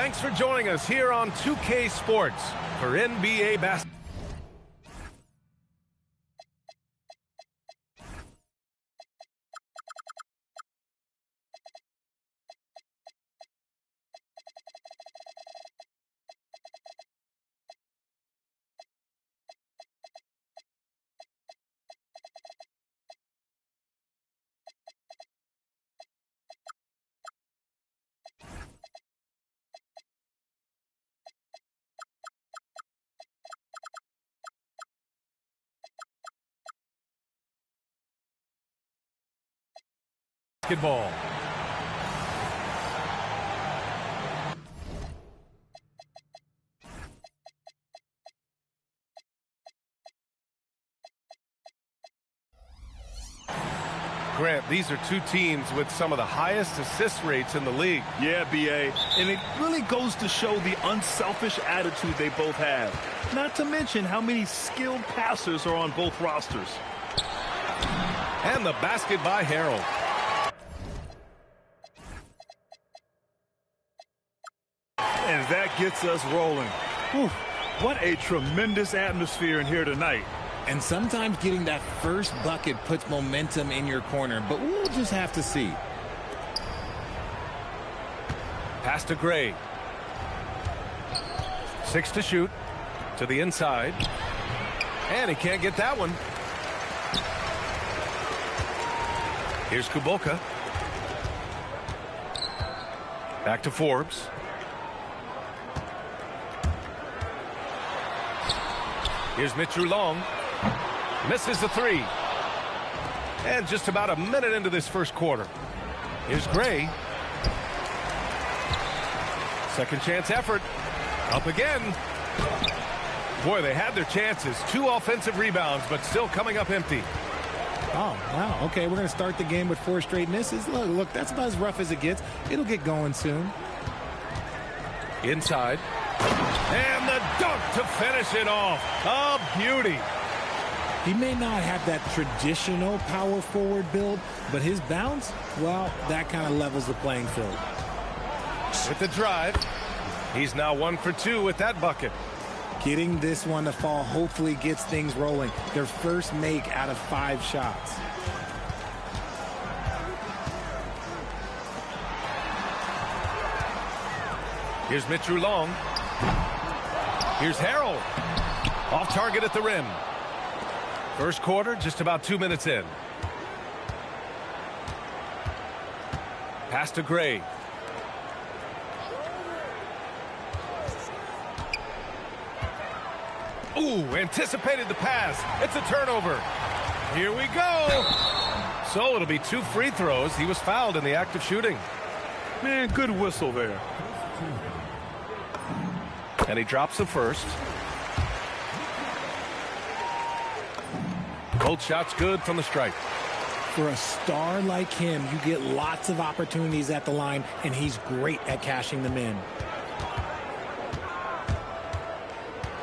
Thanks for joining us here on 2K Sports for NBA basketball. Basketball. Grant, these are two teams with some of the highest assist rates in the league. Yeah, B.A., and it really goes to show the unselfish attitude they both have. Not to mention how many skilled passers are on both rosters. And the basket by Harold. And that gets us rolling. Whew, what a tremendous atmosphere in here tonight. And sometimes getting that first bucket puts momentum in your corner, but we'll just have to see. Pass to Gray. 6 to shoot. To the inside. And he can't get that one. Here's Kuboka. Back to Forbes. Here's Mitchell Long. Misses the three. And just about a minute into this first quarter. Here's Gray. Second chance effort. Up again. Boy, they had their chances. 2 offensive rebounds, but still coming up empty. Oh, wow. Okay, we're going to start the game with 4 straight misses. Look, that's about as rough as it gets. It'll get going soon. Inside. And the dunk to finish it off. A beauty. He may not have that traditional power forward build, but his bounce, well, that kind of levels the playing field. With the drive. He's now 1 for 2 with that bucket. Getting this one to fall hopefully gets things rolling. Their first make out of 5 shots. Here's Mitchell Long. Here's Harold. Off target at the rim. First quarter, just about 2 minutes in. Pass to Gray. Ooh, anticipated the pass. It's a turnover. Here we go. So it'll be 2 free throws. He was fouled in the act of shooting. Man, good whistle there. And he drops the first. Both shots good from the stripe. For a star like him, you get lots of opportunities at the line, and he's great at cashing them in.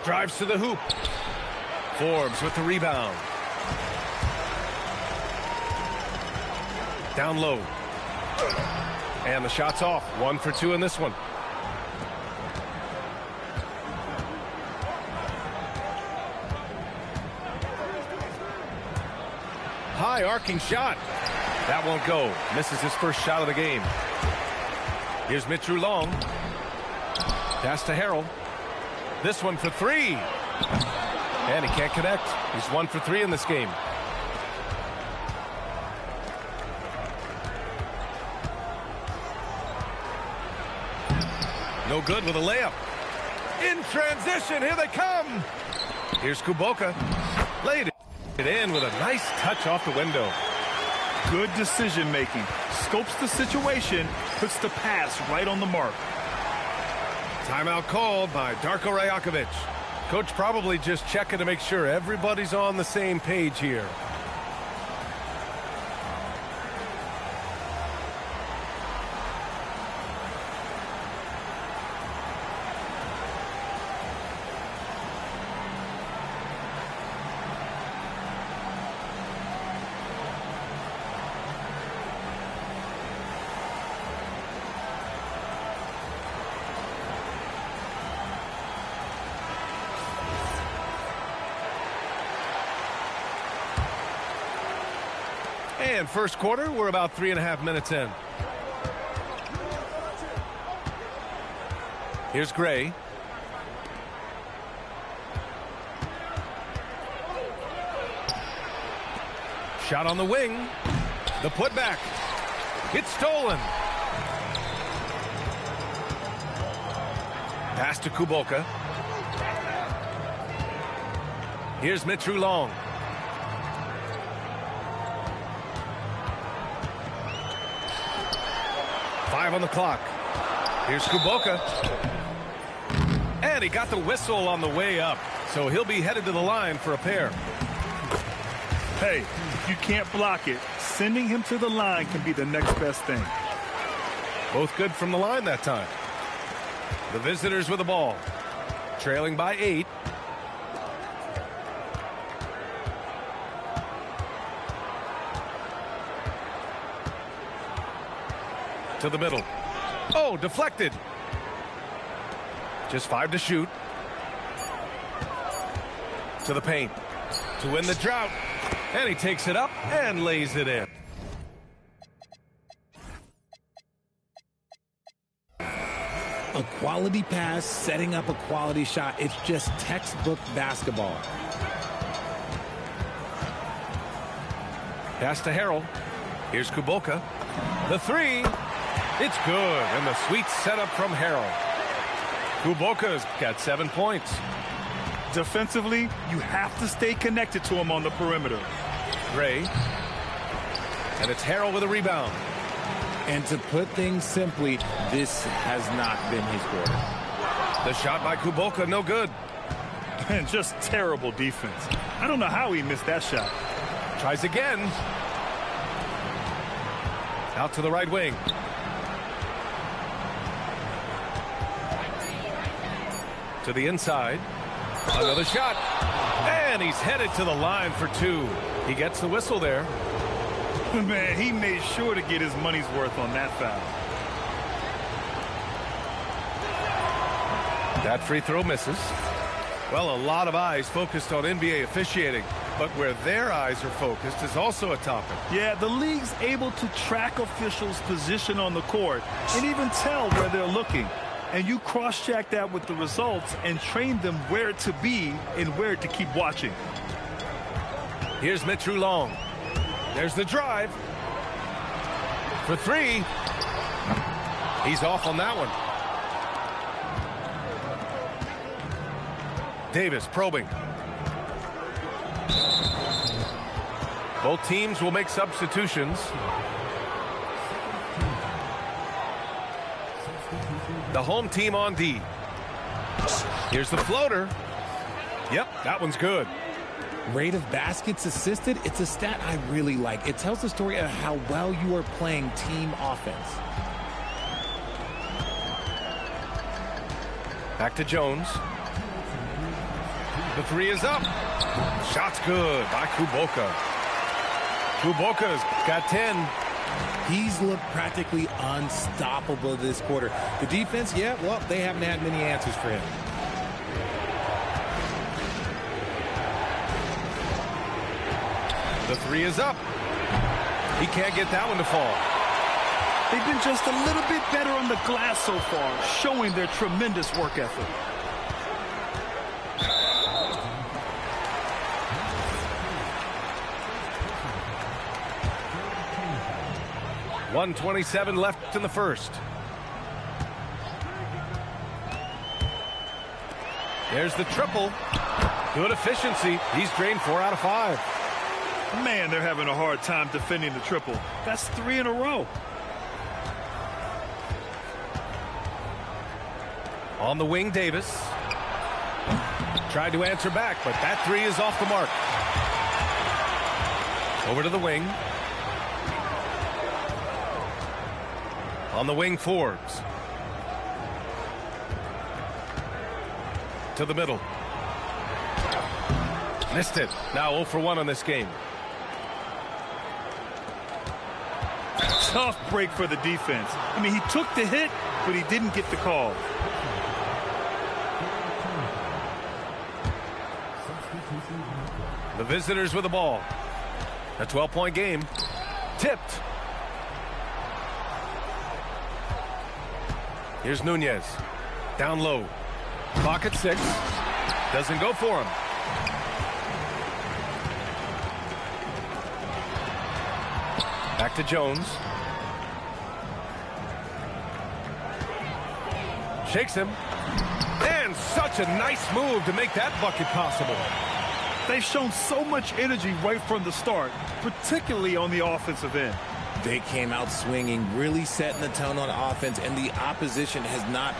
Drives to the hoop. Forbes with the rebound. Down low. And the shot's off. 1 for 2 in this one. High arcing shot. That won't go. Misses his first shot of the game. Here's Mitchell Long. Pass to Harold. This one for 3. And he can't connect. He's 1 for 3 in this game. No good with a layup. In transition, here they come. Here's Kuboka. Laid it in with a nice touch off the window. Good decision making. Scopes the situation, puts the pass right on the mark. Timeout called by Darko Rajakovic. Coach probably just checking to make sure everybody's on the same page here. And first quarter, we're about 3.5 minutes in. Here's Gray. Shot on the wing. The putback. It's stolen. Pass to Kuboka. Here's Mitru Long. Five on the clock. Here's Kuboka. And he got the whistle on the way up. So he'll be headed to the line for a pair. Hey, if you can't block it, sending him to the line can be the next best thing. Both good from the line that time. The visitors with the ball. Trailing by 8. To the middle. Oh, deflected. Just 5 to shoot. To the paint. To win the drought. And he takes it up and lays it in. A quality pass, setting up a quality shot. It's just textbook basketball. Pass to Harrell. Here's Kuboka. The three. It's good. And the sweet setup from Harrell. Kuboka's got 7 points. Defensively, you have to stay connected to him on the perimeter. Gray. And it's Harrell with a rebound. And to put things simply, this has not been his quarter. The shot by Kuboka, no good. And just terrible defense. I don't know how he missed that shot. Tries again. Out to the right wing. To the inside. Another shot. And he's headed to the line for 2. He gets the whistle there. Man, he made sure to get his money's worth on that foul. That free throw misses. Well, a lot of eyes focused on NBA officiating, but where their eyes are focused is also a topic. Yeah, the league's able to track officials' position on the court and even tell where they're looking. And you cross-check that with the results and train them where to be and where to keep watching. Here's Mitru Long. There's the drive. For 3. He's off on that one. Davis probing. Both teams will make substitutions. The home team on D. Here's the floater. Yep, that one's good. Rate of baskets assisted, it's a stat I really like. It tells the story of how well you are playing team offense. Back to Jones. The 3 is up. Shot's good by Kuboka. Kuboka's got 10. He's looked practically unstoppable this quarter. The defense, yeah, well, they haven't had many answers for him. The 3 is up. He can't get that one to fall. They've been just a little bit better on the glass so far, showing their tremendous work ethic. .127 left in the first. There's the triple. Good efficiency. He's drained 4 out of 5. Man, they're having a hard time defending the triple. That's 3 in a row. On the wing, Davis. Tried to answer back, but that 3 is off the mark. Over to the wing. On the wing, Forbes. To the middle. Missed it. Now 0 for 1 on this game. Tough break for the defense. I mean, he took the hit, but he didn't get the call. The visitors with the ball. A 12-point game. Tipped. Here's Nunez. Down low. Clock at 6. Doesn't go for him. Back to Jones. Shakes him. And such a nice move to make that bucket possible. They've shown so much energy right from the start, particularly on the offensive end. They came out swinging, really setting the tone on offense, and the opposition has not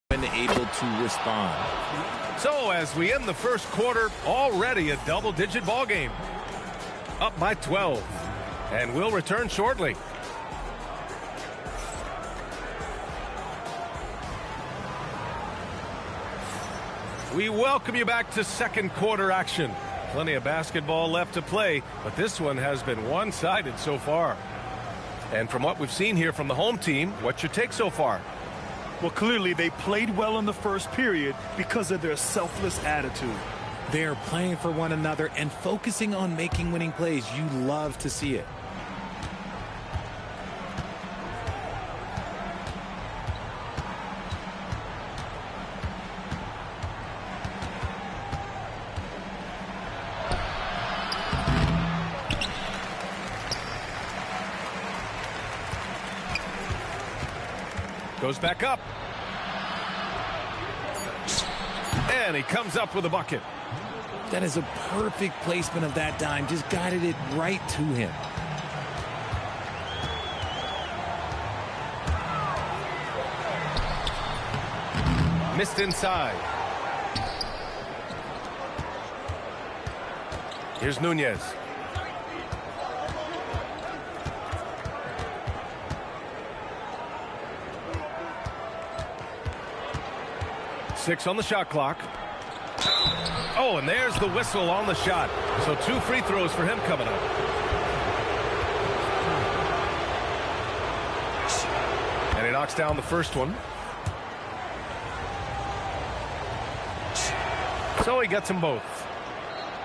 been able to respond. So as we end the first quarter, already a double-digit ball game. Up by 12. And we'll return shortly. We welcome you back to second quarter action. Plenty of basketball left to play, but this one has been one-sided so far. And from what we've seen here from the home team, what's your take so far? Well, clearly they played well in the first period because of their selfless attitude. They are playing for one another and focusing on making winning plays. You love to see it. Goes back up. And he comes up with a bucket. That is a perfect placement of that dime. Just guided it right to him. Missed inside. Here's Nunez. Six on the shot clock. Oh, and there's the whistle on the shot. So 2 free throws for him coming up. And he knocks down the first one. So he gets them both.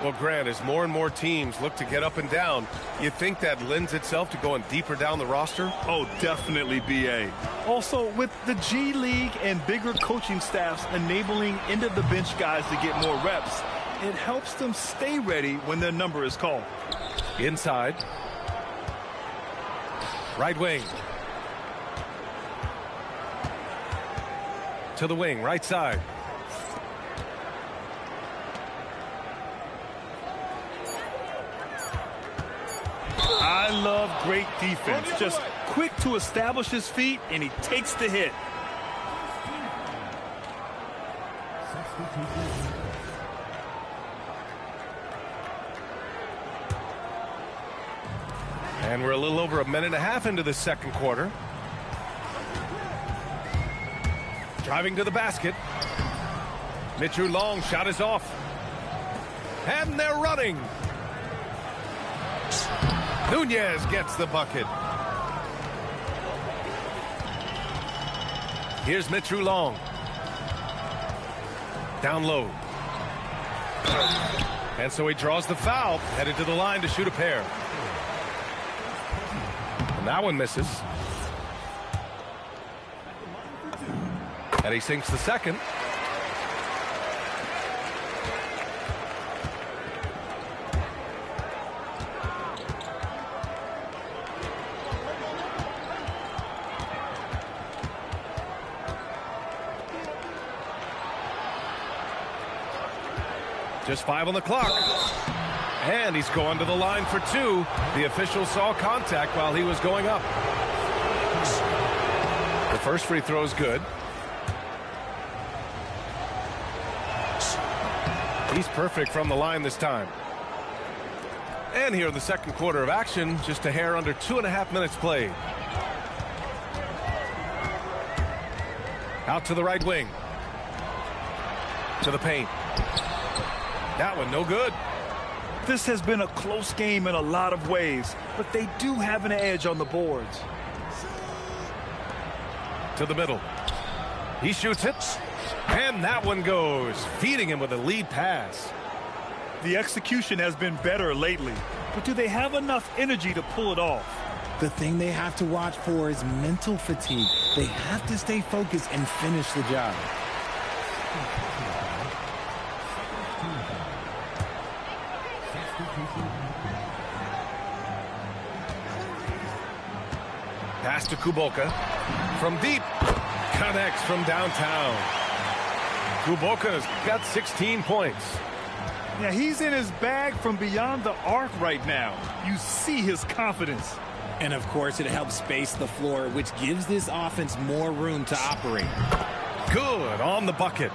Well, Grant, as more and more teams look to get up and down, you think that lends itself to going deeper down the roster? Oh, definitely, B.A. Also, with the G League and bigger coaching staffs enabling end-of-the-bench guys to get more reps, it helps them stay ready when their number is called. Inside. Right wing. To the wing, right side. I love great defense. Just quick to establish his feet, and he takes the hit. And we're a little over a minute and a half into the second quarter. Driving to the basket. Mitchell Long shot is off. And they're running. Nunez gets the bucket. Here's Mitchell Long. Down low. And so he draws the foul, headed to the line to shoot a pair. And that one misses. And he sinks the second. Just 5 on the clock. And he's going to the line for 2. The official saw contact while he was going up. The first free throw is good. He's perfect from the line this time. And here in the second quarter of action, just a hair under 2.5 minutes played. Out to the right wing. To the paint. That one no good. This has been a close game in a lot of ways, but they do have an edge on the boards. To the middle. He shoots it. And that one goes, feeding him with a lead pass. The execution has been better lately, but do they have enough energy to pull it off? The thing they have to watch for is mental fatigue. They have to stay focused and finish the job. Pass to Kuboka. From deep. Connects from downtown. Kuboka's got 16 points. Yeah, he's in his bag from beyond the arc right now. You see his confidence. And of course, it helps space the floor, which gives this offense more room to operate. Good on the bucket.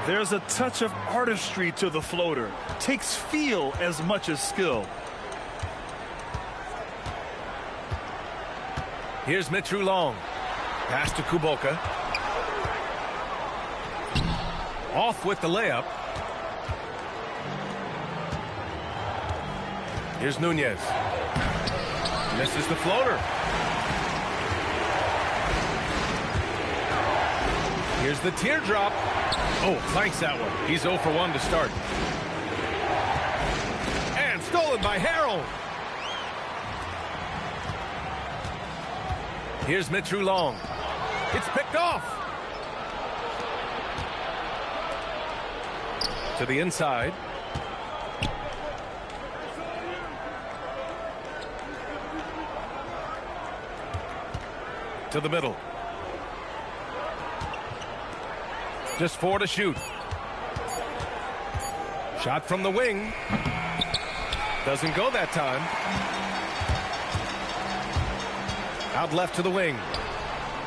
There's a touch of artistry to the floater. Takes feel as much as skill. Here's Mitru Long. Pass to Kuboka. Off with the layup. Here's Nunez. Misses the floater. Here's the teardrop. Oh, thanks that one. He's 0 for 1 to start. And stolen by Harrell. Here's Mitru Long. It's picked off. To the inside. To the middle. Just 4 to shoot. Shot from the wing. Doesn't go that time. Out left to the wing.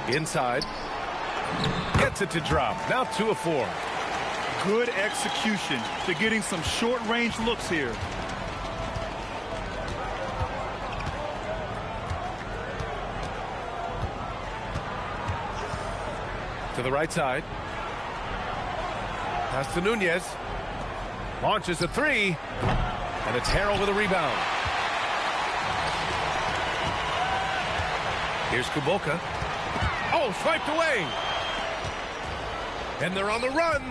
Inside. Gets it to drop. Now 2 of 4. Good execution. They're getting some short-range looks here. To the right side. Pass to Nunez. Launches a 3. And it's Harrell with a rebound. Here's Kuboka. Oh, swiped away. And they're on the run.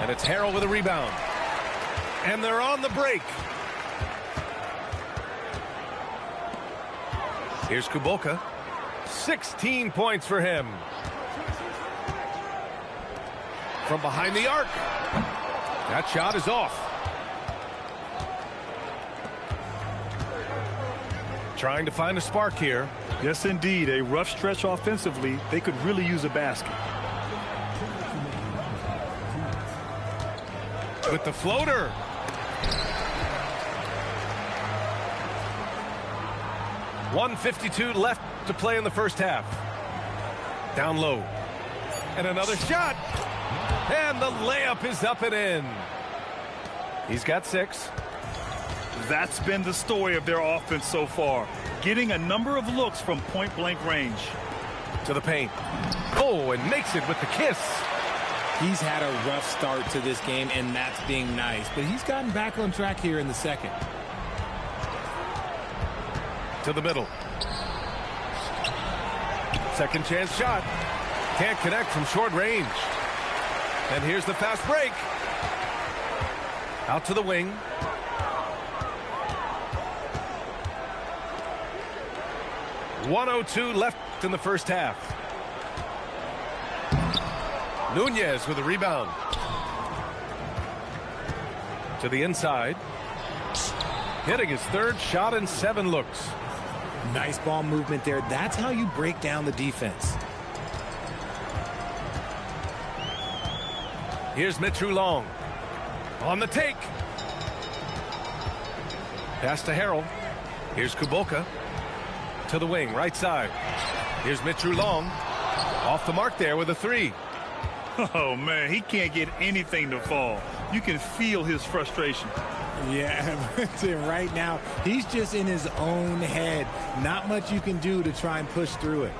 And it's Harrell with a rebound. And they're on the break. Here's Kuboka. 16 points for him. From behind the arc. That shot is off. Trying to find a spark here. Yes, indeed. A rough stretch offensively. They could really use a basket. With the floater. .152 left to play in the first half. Down low. And another shot. And the layup is up and in. He's got 6. That's been the story of their offense so far. Getting a number of looks from point-blank range. To the paint. Oh, and makes it with the kiss. He's had a rough start to this game, and that's being nice. But he's gotten back on track here in the second. To the middle. Second chance shot. Can't connect from short range. And here's the fast break. Out to the wing. .102 left in the first half. Nunez with a rebound. To the inside. Hitting his 3rd shot in 7 looks. Nice ball movement there. That's how you break down the defense. Here's Mitru Long. On the take. Pass to Harrell. Here's Kuboka. To the wing, right side. Here's Mitru Long. Off the mark there with a three. Oh, man, he can't get anything to fall. You can feel his frustration. Yeah, right now, he's just in his own head. Not much you can do to try and push through it.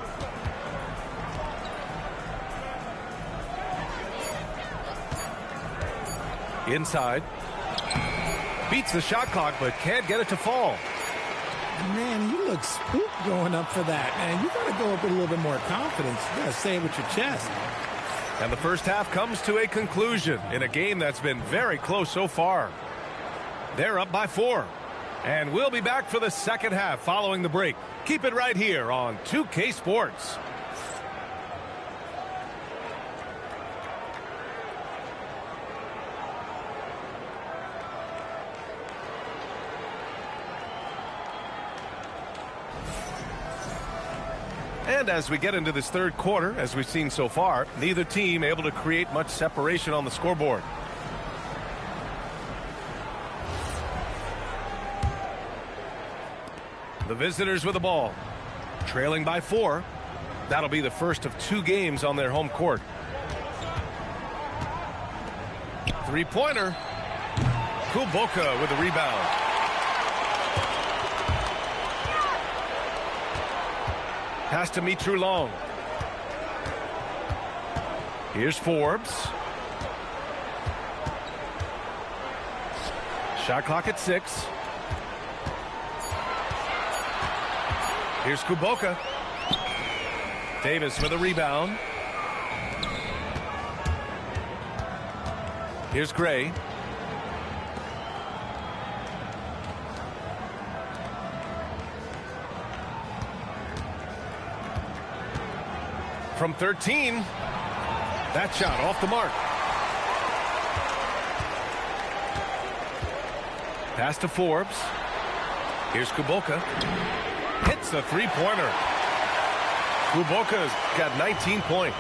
Inside. Beats the shot clock, but can't get it to fall. Man, you look spooked going up for that, man. You got to go up with a little bit more confidence. You got to say it with your chest. And the first half comes to a conclusion in a game that's been very close so far. They're up by 4. And we'll be back for the second half following the break. Keep it right here on 2K Sports. And as we get into this third quarter, as we've seen so far, neither team able to create much separation on the scoreboard. The visitors with the ball, trailing by 4. That'll be the first of 2 games on their home court. Three-pointer. Kuboka with the rebound. Pass to Mitru Long. Here's Forbes. Shot clock at 6. Here's Kuboka. Davis with a rebound. Here's Gray. From 13. That shot off the mark. Pass to Forbes. Here's Kuboka. Hits the three-pointer. Kuboka's got 19 points.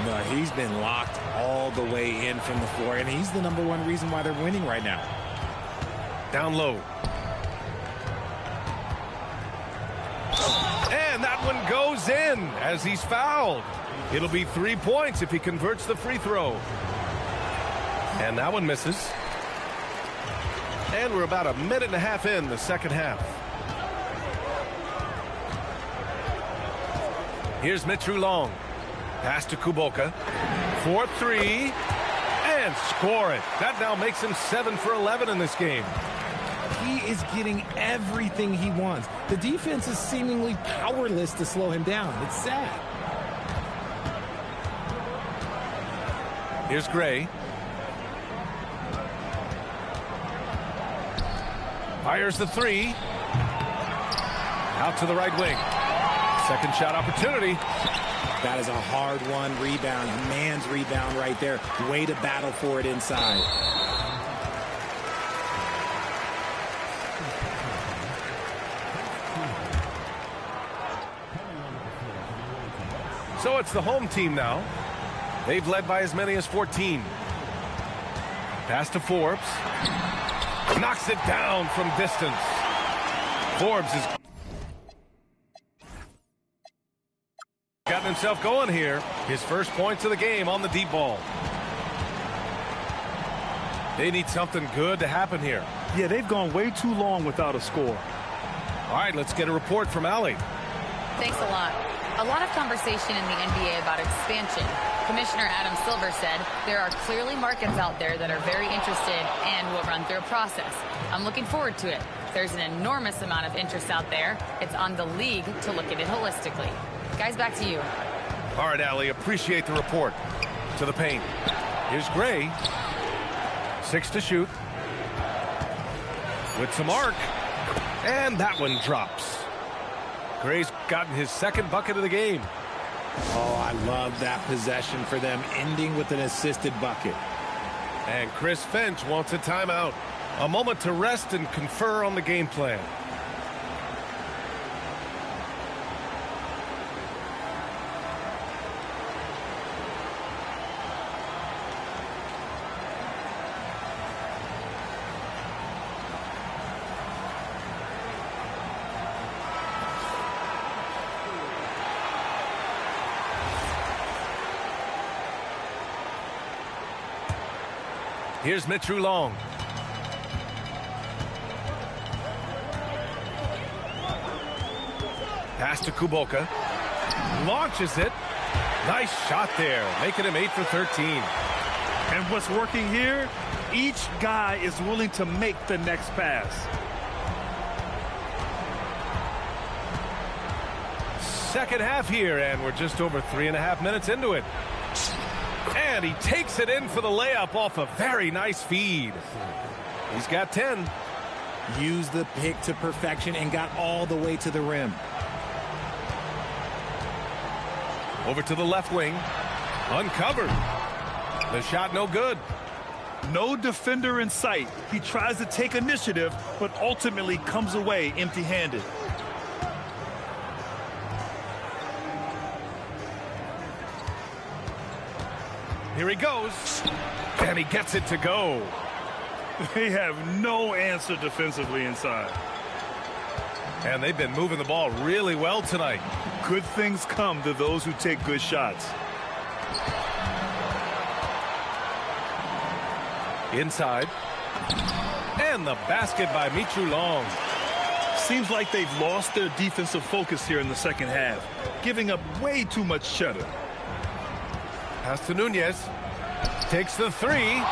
No, he's been locked all the way in from the floor, and he's the #1 reason why they're winning right now. Down low. And that one goes in as he's fouled. It'll be 3 points if he converts the free throw. And that one misses. And we're about a minute and a half in the second half. Here's Mitru Long. Pass to Kuboka. 4-3. And score it. That now makes him 7 for 11 in this game. He is getting everything he wants. The defense is seemingly powerless to slow him down. It's sad. Here's Gray. Fires the three. Out to the right wing. Second shot opportunity. That is a hard-won rebound. A man's rebound right there. Way to battle for it inside. So it's the home team now. They've led by as many as 14. Pass to Forbes. Knocks it down from distance. Forbes has gotten himself going here. His first points of the game on the deep ball. They need something good to happen here. Yeah, they've gone way too long without a score. All right, let's get a report from Allie. Thanks a lot. A lot of conversation in the NBA about expansion. Commissioner Adam Silver said there are clearly markets out there that are very interested and will run through a process. I'm looking forward to it. There's an enormous amount of interest out there. It's on the league to look at it holistically. Guys, back to you. All right, Allie, appreciate the report. To the paint. Here's Gray. 6 to shoot. With some arc. And that one drops. Gray's gotten his second bucket of the game. Oh, I love that possession for them, ending with an assisted bucket. And Chris Finch wants a timeout. A moment to rest and confer on the game plan. Here's Mitru Long. Pass to Kuboka. Launches it. Nice shot there, making him 8 for 13. And what's working here? Each guy is willing to make the next pass. Second half here, and we're just over 3.5 minutes into it. And he takes it in for the layup off a very nice feed. He's got 10. Used the pick to perfection and got all the way to the rim. Over to the left wing. Uncovered. The shot no good. No defender in sight. He tries to take initiative, but ultimately comes away empty-handed. Here he goes. And he gets it to go. They have no answer defensively inside. And they've been moving the ball really well tonight. Good things come to those who take good shots. Inside. And the basket by Mitru Long. Seems like they've lost their defensive focus here in the second half, giving up way too much cheddar. Pass to Nunez. Takes the three.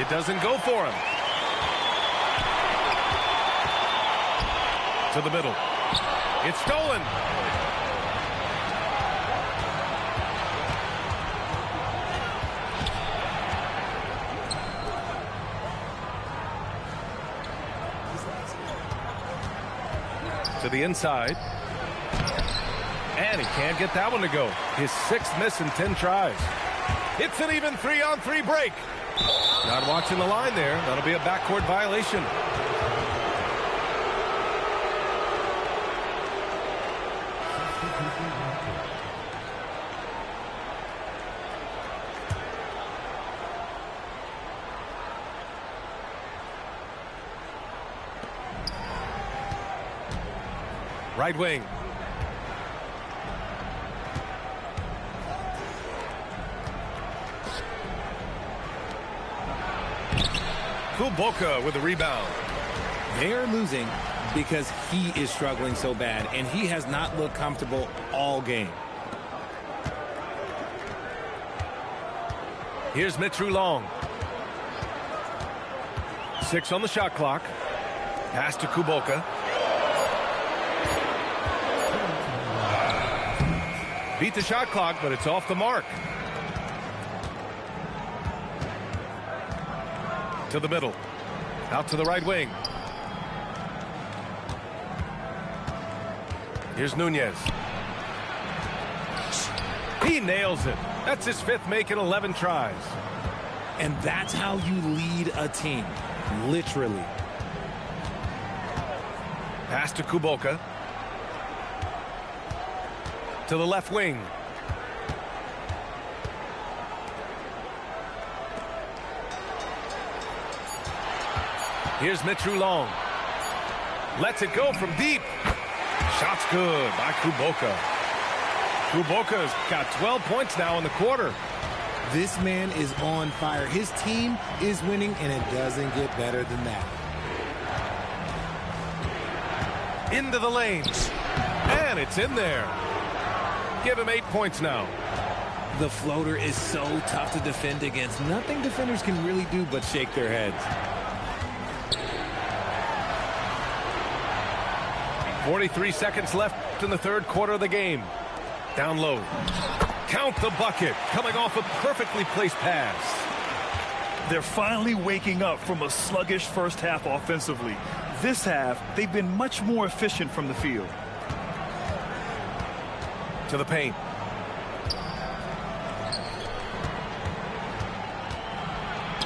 It doesn't go for him. To the middle. It's stolen. To the inside. And he can't get that one to go. His 6th miss in 10 tries. It's an even 3-on-3 break. Not watching the line there. That'll be a backcourt violation. Right wing. Kuboka with the rebound. They're losing because he is struggling so bad, and he has not looked comfortable all game. Here's Mitru Long. 6 on the shot clock. Pass to Kuboka. Beat the shot clock, but it's off the mark. To the middle. Out to the right wing. Here's Nunez. He nails it. That's his 5th make in 11 tries. And that's how you lead a team. Literally. Pass to Kuboka. To the left wing. Here's Mitru Long. Lets it go from deep. Shot's good by Kuboka. Kuboka's got 12 points now in the quarter. This man is on fire. His team is winning, and it doesn't get better than that. Into the lane. And it's in there. Give him 8 points now. The floater is so tough to defend against. Nothing defenders can really do but shake their heads. 43 seconds left in the 3rd quarter of the game. Down low. Count the bucket. Coming off a perfectly placed pass. They're finally waking up from a sluggish first half offensively. This half, they've been much more efficient from the field. To the paint.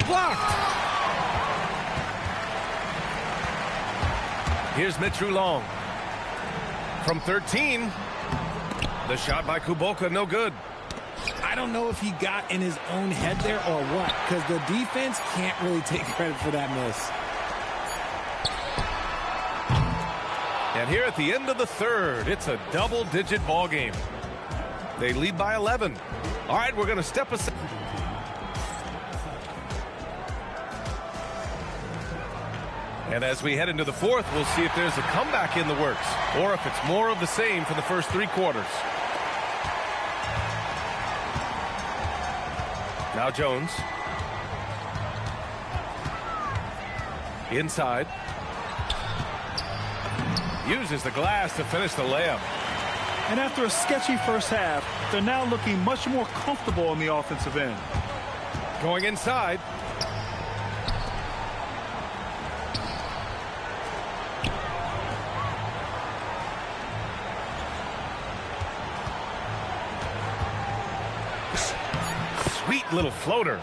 Blocked. Here's Mitru Long. From 13. The shot by Kuboka, no good. I don't know if he got in his own head there or what, because the defense can't really take credit for that miss. And here at the end of the 3rd, it's a double-digit ball game. They lead by 11. All right, we're going to step aside. And as we head into the fourth, we'll see if there's a comeback in the works or if it's more of the same for the first 3 quarters. Now Jones. Inside. Uses the glass to finish the layup. And after a sketchy first half, they're now looking much more comfortable on the offensive end. Going inside. Sweet little floater.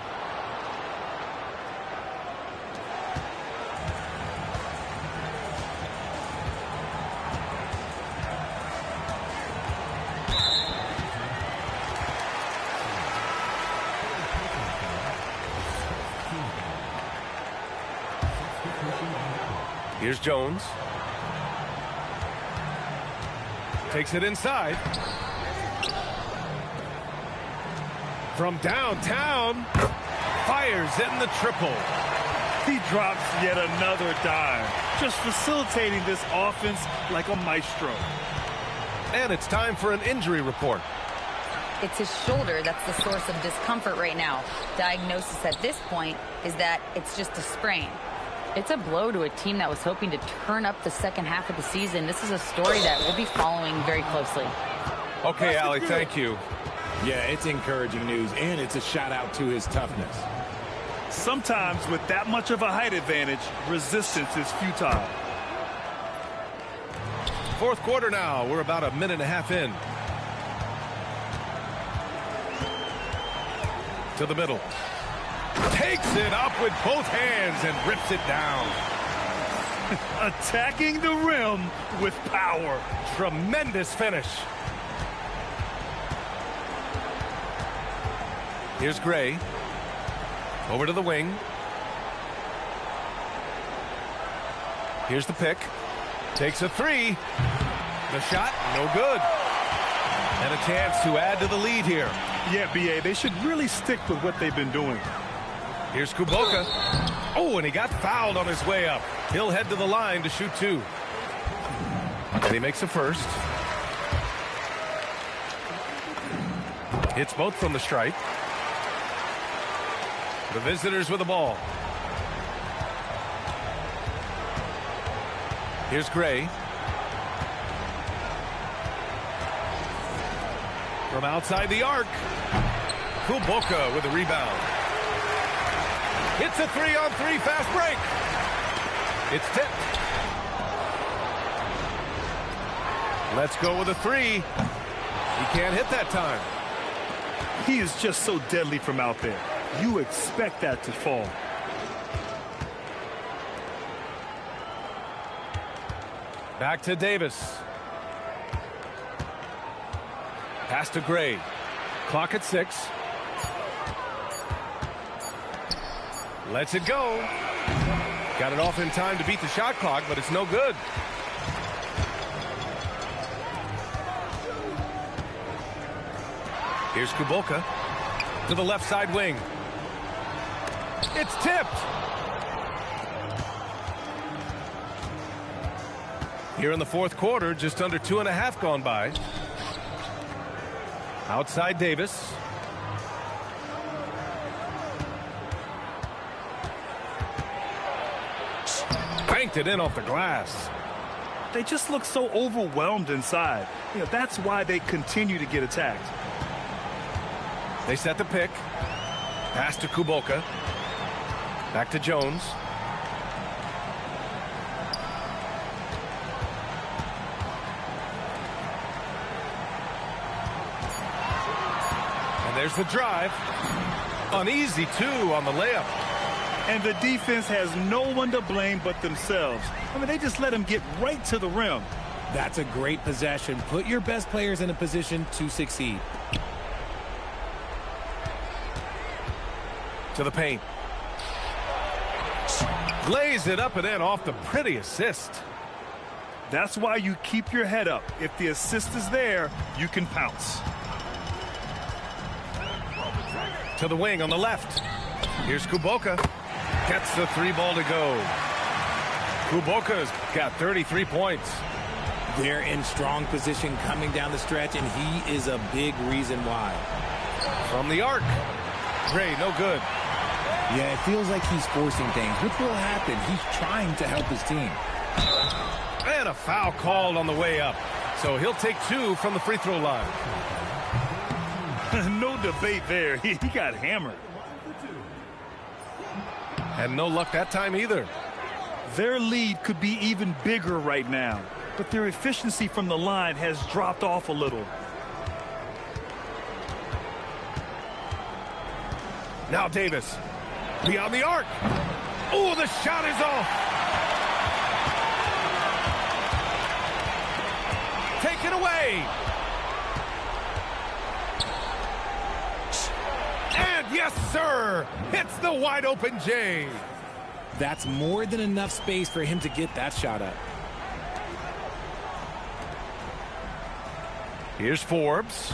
Here's Jones. Takes it inside. From downtown. Fires in the triple. He drops yet another dime. Just facilitating this offense like a maestro. And it's time for an injury report. It's his shoulder that's the source of discomfort right now. Diagnosis at this point is that it's just a sprain. It's a blow to a team that was hoping to turn up the second half of the season. This is a story that we'll be following very closely. Okay, Ali, thank you. Yeah, it's encouraging news, and it's a shout out to his toughness. Sometimes with that much of a height advantage, resistance is futile. Fourth quarter now. We're about a minute and a half in. To the middle. Takes it up with both hands and rips it down. Attacking the rim with power. Tremendous finish. Here's Gray. Over to the wing. Here's the pick. Takes a 3. The shot, no good. And a chance to add to the lead here. Yeah, B.A., they should really stick with what they've been doing. Here's Kuboka. Oh, and he got fouled on his way up. He'll head to the line to shoot 2. And he makes a first. Hits both from the stripe. The visitors with the ball. Here's Gray. From outside the arc. Kuboka with a rebound. It's a 3-on-3 fast break. It's tipped. Let's go with a 3. He can't hit that time. He is just so deadly from out there. You expect that to fall. Back to Davis. Pass to Gray. Clock at 6. Lets it go. Got it off in time to beat the shot clock, but it's no good. Here's Kuboka to the left side wing. It's tipped. Here in the fourth quarter, just under 2.5 gone by. Outside Davis. Banked it in off the glass. They just look so overwhelmed inside. You know, that's why they continue to get attacked. They set the pick. Pass to Kuboka. Back to Jones. And there's the drive. Uneasy, too, on the layup. And the defense has no one to blame but themselves. I mean, they just let him get right to the rim. That's a great possession. Put your best players in a position to succeed. To the paint. Lays it up and in off the pretty assist. That's why you keep your head up. If the assist is there, you can pounce. To the wing on the left. Here's Kuboka. Gets the 3 ball to go. Kuboka's got 33 points. They're in strong position coming down the stretch, and he is a big reason why. From the arc. Gray, no good. Yeah, it feels like he's forcing things. What will happen? He's trying to help his team. And a foul called on the way up. So he'll take 2 from the free throw line. No debate there. He got hammered. And no luck that time either. Their lead could be even bigger right now, but their efficiency from the line has dropped off a little. Now Davis. Beyond the arc. Oh, the shot is off. Taken away. And yes, sir. Hits the wide open J. That's more than enough space for him to get that shot up. Here's Forbes.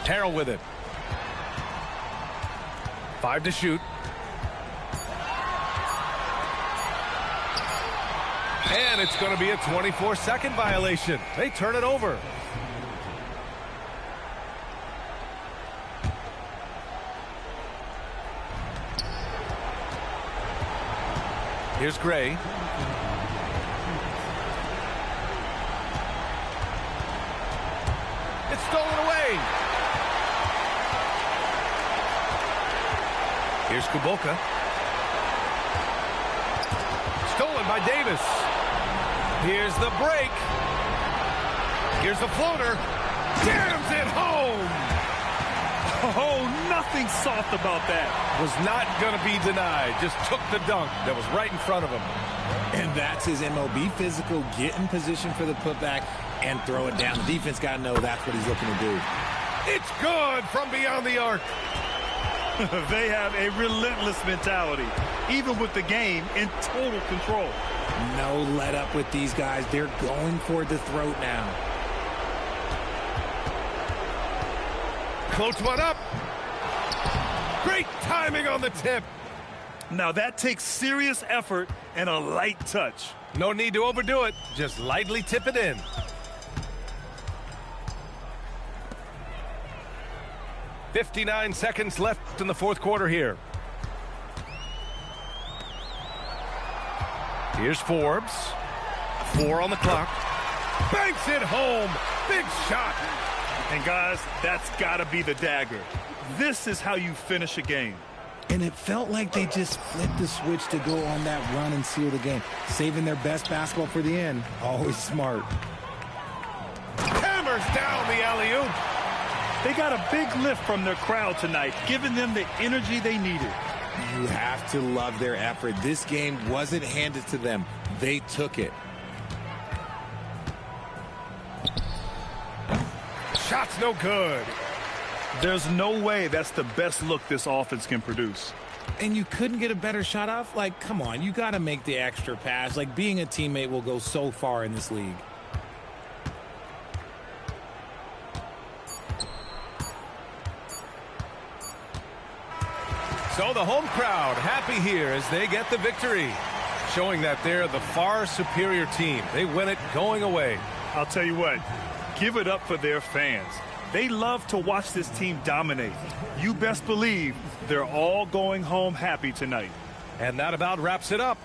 Harrell with it. 5 to shoot. And it's going to be a 24-second violation. They turn it over. Here's Gray. It's stolen away. Here's Kuboka. Stolen by Davis. Here's the break. Here's the floater. Jams it home. Oh, nothing soft about that. Was not going to be denied. Just took the dunk that was right in front of him. And that's his MO. Be physical, get in position for the putback, and throw it down. The defense got to know that's what he's looking to do. It's good from beyond the arc. They have a relentless mentality, even with the game in total control. No let up with these guys. They're going for the throat now. Floats one up. Great timing on the tip. Now that takes serious effort and a light touch. No need to overdo it. Just lightly tip it in. "59 seconds left in the fourth quarter here. Here's Forbes. 4 on the clock. Banks it home. Big shot. And guys, that's got to be the dagger. This is how you finish a game. And it felt like they just flipped the switch to go on that run and seal the game. Saving their best basketball for the end. Always smart. Hammers down the alley-oop. They got a big lift from their crowd tonight, giving them the energy they needed. You have to love their effort. This game wasn't handed to them. They took it. Shot's no good. There's no way that's the best look this offense can produce. And you couldn't get a better shot off? Like, come on, you got to make the extra pass. Like, being a teammate will go so far in this league. So the home crowd happy here as they get the victory, showing that they're the far superior team. They win it going away. I'll tell you what, give it up for their fans. They love to watch this team dominate. You best believe they're all going home happy tonight. And that about wraps it up.